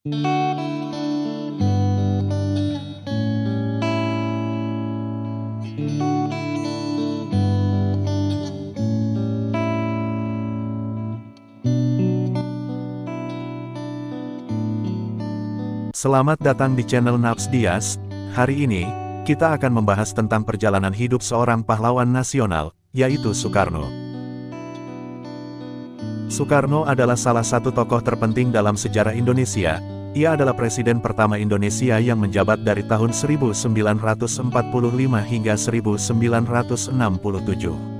Selamat datang di channel Naps Dias. Hari ini, kita akan membahas tentang perjalanan hidup seorang pahlawan nasional, yaitu Soekarno. Soekarno adalah salah satu tokoh terpenting dalam sejarah Indonesia. Ia adalah presiden pertama Indonesia yang menjabat dari tahun 1945 hingga 1967.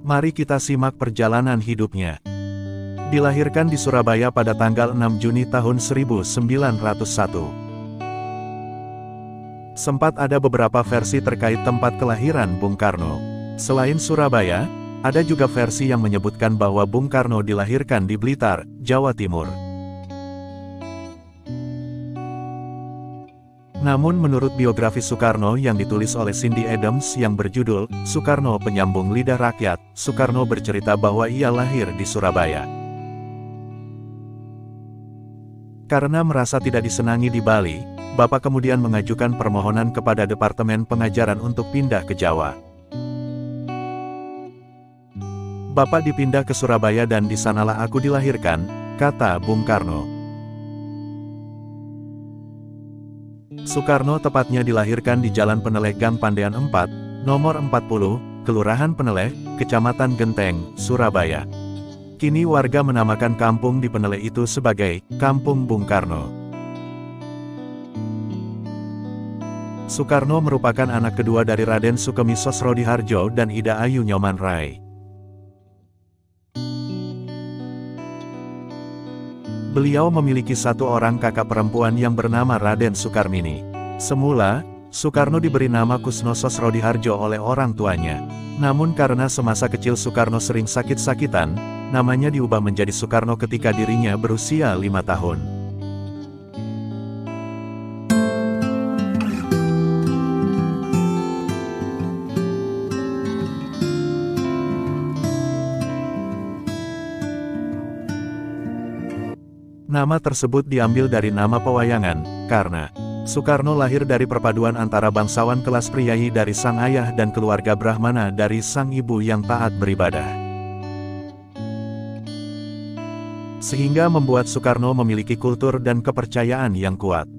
Mari kita simak perjalanan hidupnya. Dilahirkan di Surabaya pada tanggal 6 Juni tahun 1901. Sempat ada beberapa versi terkait tempat kelahiran Bung Karno. Selain Surabaya, ada juga versi yang menyebutkan bahwa Bung Karno dilahirkan di Blitar, Jawa Timur. Namun menurut biografi Soekarno yang ditulis oleh Cindy Adams yang berjudul, Soekarno Penyambung Lidah Rakyat, Soekarno bercerita bahwa ia lahir di Surabaya. Karena merasa tidak disenangi di Bali, Bapak kemudian mengajukan permohonan kepada Departemen Pengajaran untuk pindah ke Jawa. Bapak dipindah ke Surabaya dan di sanalah aku dilahirkan, kata Bung Karno. Soekarno tepatnya dilahirkan di Jalan Peneleh Gang Pandean 4, nomor 40, Kelurahan Peneleh, Kecamatan Genteng, Surabaya. Kini warga menamakan kampung di Peneleh itu sebagai Kampung Bung Karno. Soekarno merupakan anak kedua dari Raden Sukemi Sosrodihardjo dan Ida Ayu Nyoman Rai. Beliau memiliki satu orang kakak perempuan yang bernama Raden Sukarmini. Semula, Soekarno diberi nama Kusno Sosrodihardjo oleh orang tuanya. Namun karena semasa kecil Soekarno sering sakit-sakitan, namanya diubah menjadi Soekarno ketika dirinya berusia 5 tahun. Nama tersebut diambil dari nama pewayangan, karena Soekarno lahir dari perpaduan antara bangsawan kelas priayi dari sang ayah dan keluarga Brahmana dari sang ibu yang taat beribadah. Sehingga membuat Soekarno memiliki kultur dan kepercayaan yang kuat.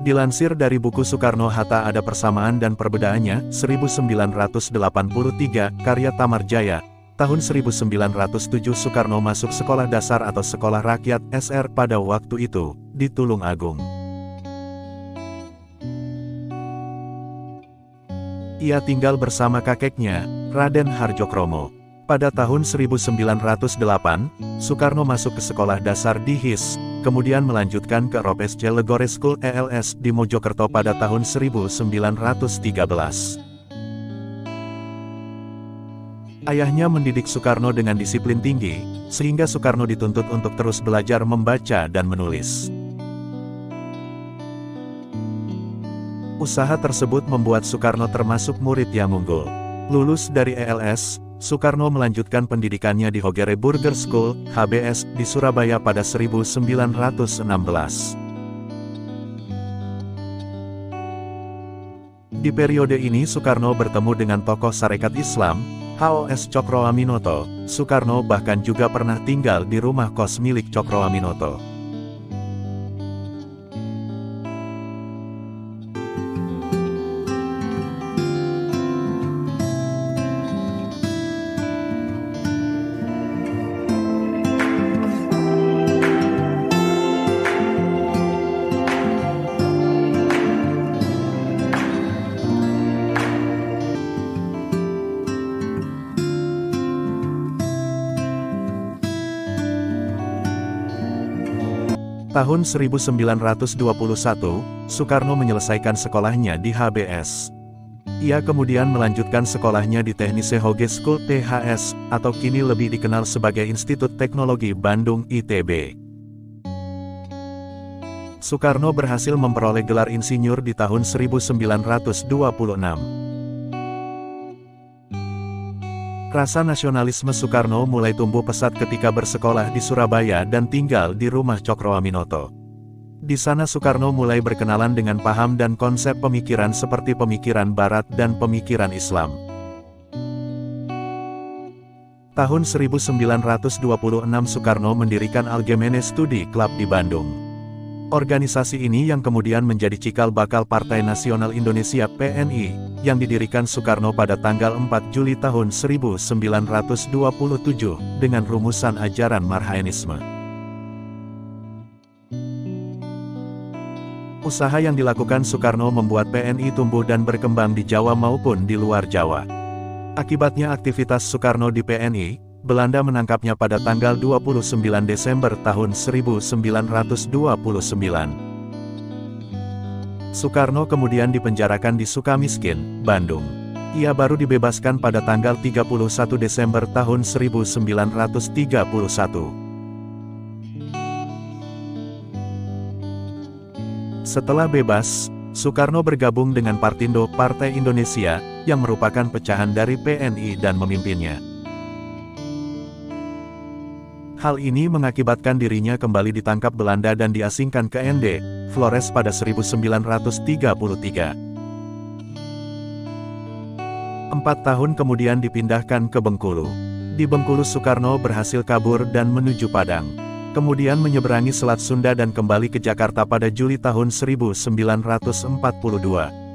Dilansir dari buku Soekarno-Hatta Ada Persamaan dan Perbedaannya, 1983, karya Tamarjaya. Tahun 1907 Soekarno masuk sekolah dasar atau sekolah rakyat SR pada waktu itu, di Tulung Agung. Ia tinggal bersama kakeknya, Raden Harjokromo. Pada tahun 1908, Soekarno masuk ke sekolah dasar di HIS, kemudian melanjutkan ke ROPSC Legore School ELS di Mojokerto pada tahun 1913. Ayahnya mendidik Soekarno dengan disiplin tinggi, sehingga Soekarno dituntut untuk terus belajar membaca dan menulis. Usaha tersebut membuat Soekarno termasuk murid yang unggul. Lulus dari ELS, Soekarno melanjutkan pendidikannya di Hogere Burger School, HBS, di Surabaya pada 1916. Di periode ini Soekarno bertemu dengan tokoh Sarekat Islam, HOS Cokroaminoto. Soekarno bahkan juga pernah tinggal di rumah kos milik Cokroaminoto. Tahun 1921, Soekarno menyelesaikan sekolahnya di HBS. Ia kemudian melanjutkan sekolahnya di Technische Hogeschool THS, atau kini lebih dikenal sebagai Institut Teknologi Bandung ITB. Soekarno berhasil memperoleh gelar insinyur di tahun 1926. Rasa nasionalisme Soekarno mulai tumbuh pesat ketika bersekolah di Surabaya dan tinggal di rumah Cokroaminoto. Di sana Soekarno mulai berkenalan dengan paham dan konsep pemikiran seperti pemikiran Barat dan pemikiran Islam. Tahun 1926 Soekarno mendirikan Algemene Studi Club di Bandung. Organisasi ini yang kemudian menjadi cikal bakal Partai Nasional Indonesia PNI, yang didirikan Soekarno pada tanggal 4 Juli tahun 1927, dengan rumusan ajaran Marhaenisme. Usaha yang dilakukan Soekarno membuat PNI tumbuh dan berkembang di Jawa maupun di luar Jawa. Akibatnya aktivitas Soekarno di PNI, Belanda menangkapnya pada tanggal 29 Desember tahun 1929. Soekarno kemudian dipenjarakan di Sukamiskin, Bandung. Ia baru dibebaskan pada tanggal 31 Desember tahun 1931. Setelah bebas, Soekarno bergabung dengan Partindo Partai Indonesia, yang merupakan pecahan dari PNI dan memimpinnya. Hal ini mengakibatkan dirinya kembali ditangkap Belanda dan diasingkan ke ND, Flores pada 1933. 4 tahun kemudian dipindahkan ke Bengkulu. Di Bengkulu Soekarno berhasil kabur dan menuju Padang. Kemudian menyeberangi Selat Sunda dan kembali ke Jakarta pada Juli tahun 1942.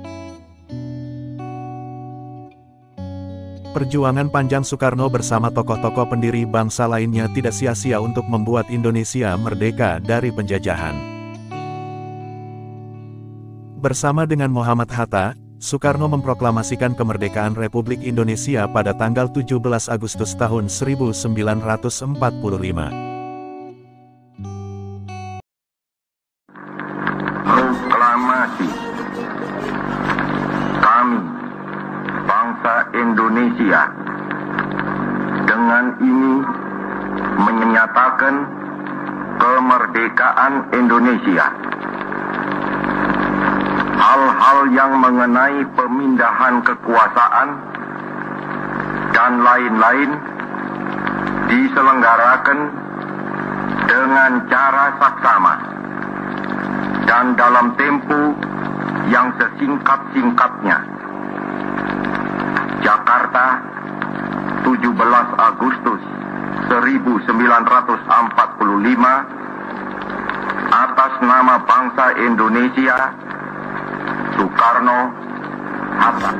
Perjuangan panjang Soekarno bersama tokoh-tokoh pendiri bangsa lainnya tidak sia-sia untuk membuat Indonesia merdeka dari penjajahan. Bersama dengan Muhammad Hatta, Soekarno memproklamasikan kemerdekaan Republik Indonesia pada tanggal 17 Agustus tahun 1945. Proklamasi. Kami, bangsa Indonesia, dengan ini menyatakan kemerdekaan Indonesia. Hal-hal yang mengenai pemindahan kekuasaan dan lain-lain diselenggarakan dengan cara saksama dan dalam tempo yang sesingkat-singkatnya. Jakarta, 17 Agustus 1945, atas nama bangsa Indonesia, Soekarno Hatta.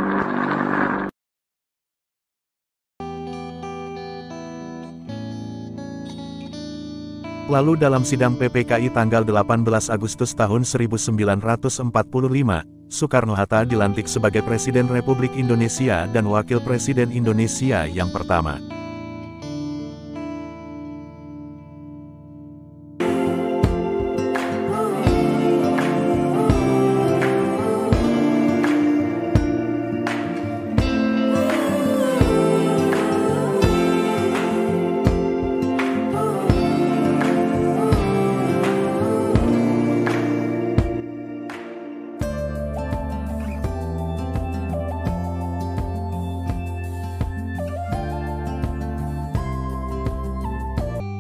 Lalu dalam sidang PPKI tanggal 18 Agustus tahun 1945, Soekarno-Hatta dilantik sebagai Presiden Republik Indonesia dan Wakil Presiden Indonesia yang pertama.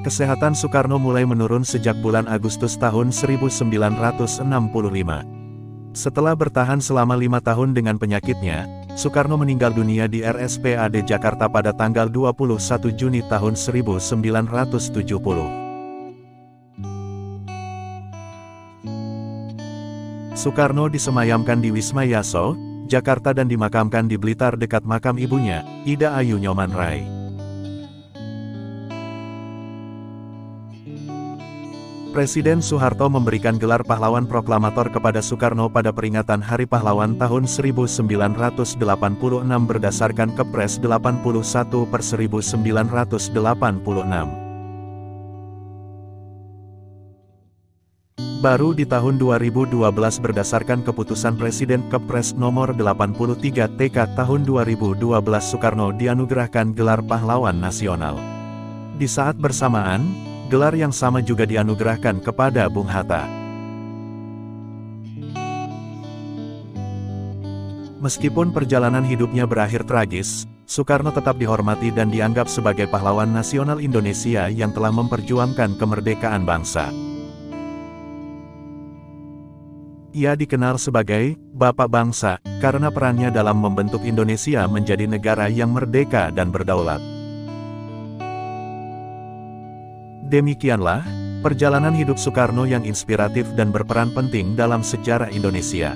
Kesehatan Soekarno mulai menurun sejak bulan Agustus tahun 1965. Setelah bertahan selama 5 tahun dengan penyakitnya, Soekarno meninggal dunia di RSPAD Jakarta pada tanggal 21 Juni tahun 1970. Soekarno disemayamkan di Wisma Yaso, Jakarta dan dimakamkan di Blitar dekat makam ibunya, Ida Ayu Nyoman Rai. Presiden Soeharto memberikan gelar pahlawan proklamator kepada Soekarno pada peringatan Hari Pahlawan tahun 1986 berdasarkan Kepres 81/1986. Baru di tahun 2012 berdasarkan keputusan Presiden Kepres nomor 83 TK tahun 2012 Soekarno dianugerahkan gelar pahlawan nasional. Di saat bersamaan, gelar yang sama juga dianugerahkan kepada Bung Hatta. Meskipun perjalanan hidupnya berakhir tragis, Soekarno tetap dihormati dan dianggap sebagai pahlawan nasional Indonesia yang telah memperjuangkan kemerdekaan bangsa. Ia dikenal sebagai Bapak Bangsa karena perannya dalam membentuk Indonesia menjadi negara yang merdeka dan berdaulat. Demikianlah perjalanan hidup Soekarno yang inspiratif dan berperan penting dalam sejarah Indonesia.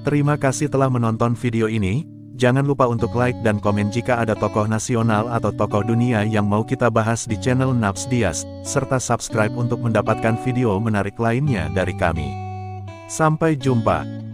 Terima kasih telah menonton video ini. Jangan lupa untuk like dan komen jika ada tokoh nasional atau tokoh dunia yang mau kita bahas di channel Naps Dias, serta subscribe untuk mendapatkan video menarik lainnya dari kami. Sampai jumpa.